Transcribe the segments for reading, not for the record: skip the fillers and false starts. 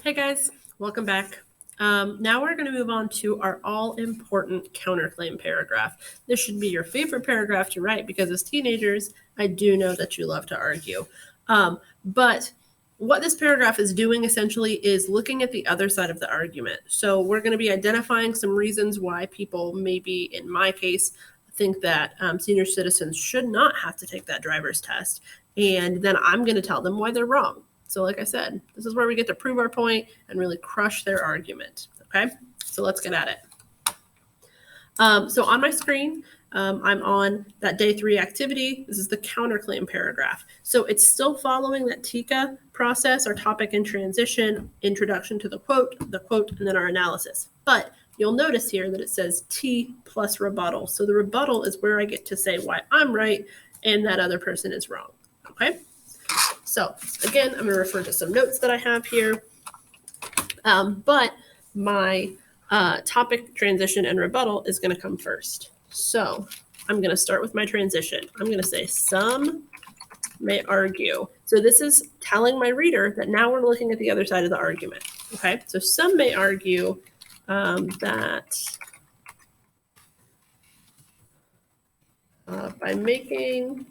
Hey guys, welcome back. Now we're going to move on to our all-important counterclaim paragraph. This should be your favorite paragraph to write because as teenagers, I do know that you love to argue. But what this paragraph is doing essentially is looking at the other side of the argument. So we're going to be identifying some reasons why people, maybe in my case, think that senior citizens should not have to take that driver's test. And then I'm going to tell them why they're wrong. So like I said, this is where we get to prove our point and really crush their argument, okay? So let's get at it. So on my screen, I'm on that day 3 activity. This is the counterclaim paragraph. So it's still following that TICA process, our topic and transition, introduction to the quote, and then our analysis. But you'll notice here that it says T plus rebuttal. So the rebuttal is where I get to say why I'm right and that other person is wrong, okay? So again, I'm going to refer to some notes that I have here, but my topic, transition, and rebuttal is going to come first. So I'm going to start with my transition. I'm going to say some may argue. So this is telling my reader that now we're looking at the other side of the argument. Okay, so some may argue that by making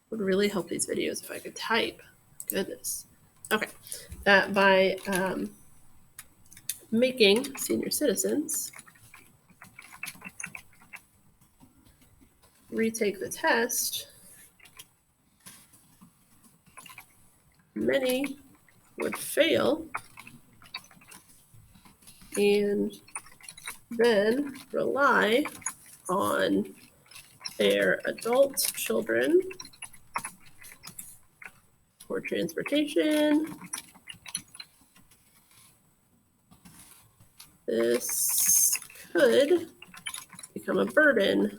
would really help these videos if I could type. Goodness. Okay. That by making senior citizens retake the test, many would fail and then rely on their adult children for transportation. This could become a burden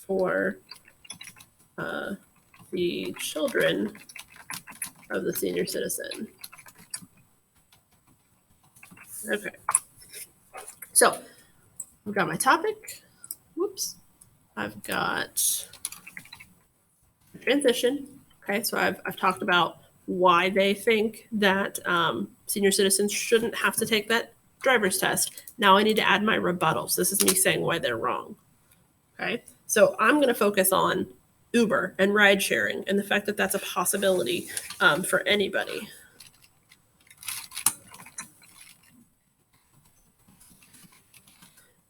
for the children of the senior citizen. Okay. So I've got my topic. Whoops. I've got transition. Okay, so I've talked about why they think that senior citizens shouldn't have to take that driver's test. Now I need to add my rebuttals. This is me saying why they're wrong. Okay, so I'm going to focus on Uber and ride sharing and the fact that that's a possibility for anybody.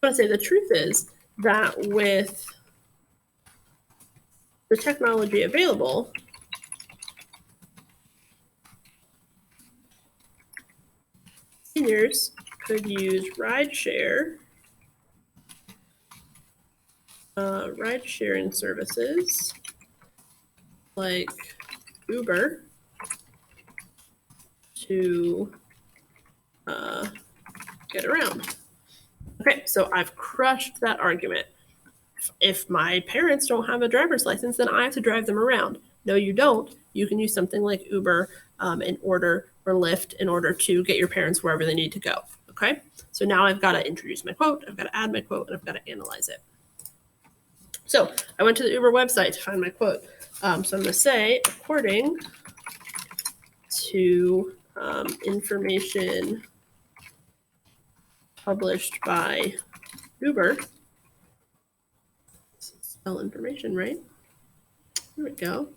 I want to say the truth is that with the technology available, seniors could use ride sharing services like Uber to get around. Okay, so I've crushed that argument. If my parents don't have a driver's license, then I have to drive them around. No, you don't. You can use something like Uber or Lyft in order to get your parents wherever they need to go. Okay, so now I've got to introduce my quote, I've got to add my quote, and I've got to analyze it. So I went to the Uber website to find my quote. So I'm going to say, according to information published by Uber, spell information right. There we go.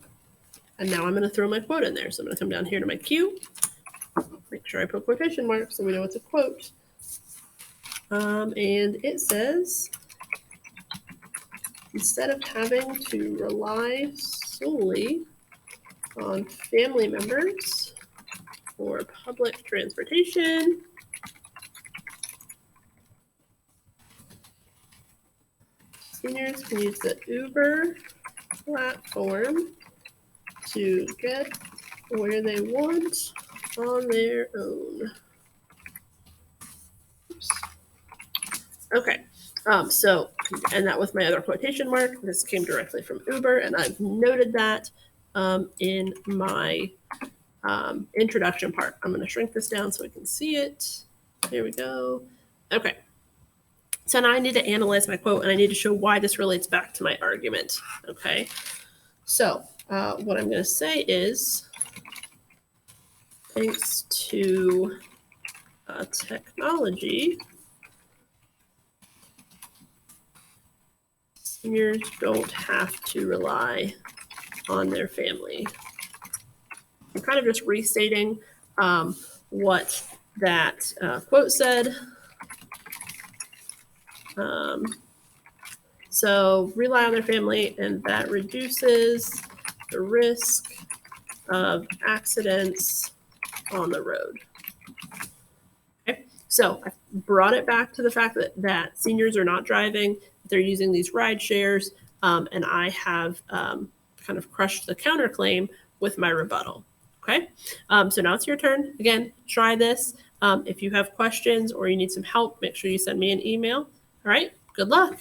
And now I'm going to throw my quote in there. So I'm going to come down here to my Q, make sure I put quotation marks so we know it's a quote. And it says, instead of having to rely solely on family members for public transportation, seniors can use the Uber platform to get where they want on their own. Oops. Okay, so, and that was my other quotation mark. This came directly from Uber, and I've noted that in my introduction part. I'm going to shrink this down so we can see it. There we go. Okay. So now I need to analyze my quote, and I need to show why this relates back to my argument. Okay. So what I'm going to say is, thanks to technology, seniors don't have to rely on their family. I'm kind of just restating what that quote said. So rely on their family, and that reduces the risk of accidents on the road. Okay, so I brought it back to the fact that seniors are not driving, they're using these ride shares, and I have kind of crushed the counterclaim with my rebuttal. Okay, so now it's your turn. Again, try this. If you have questions or you need some help, make sure you send me an email. All right, good luck.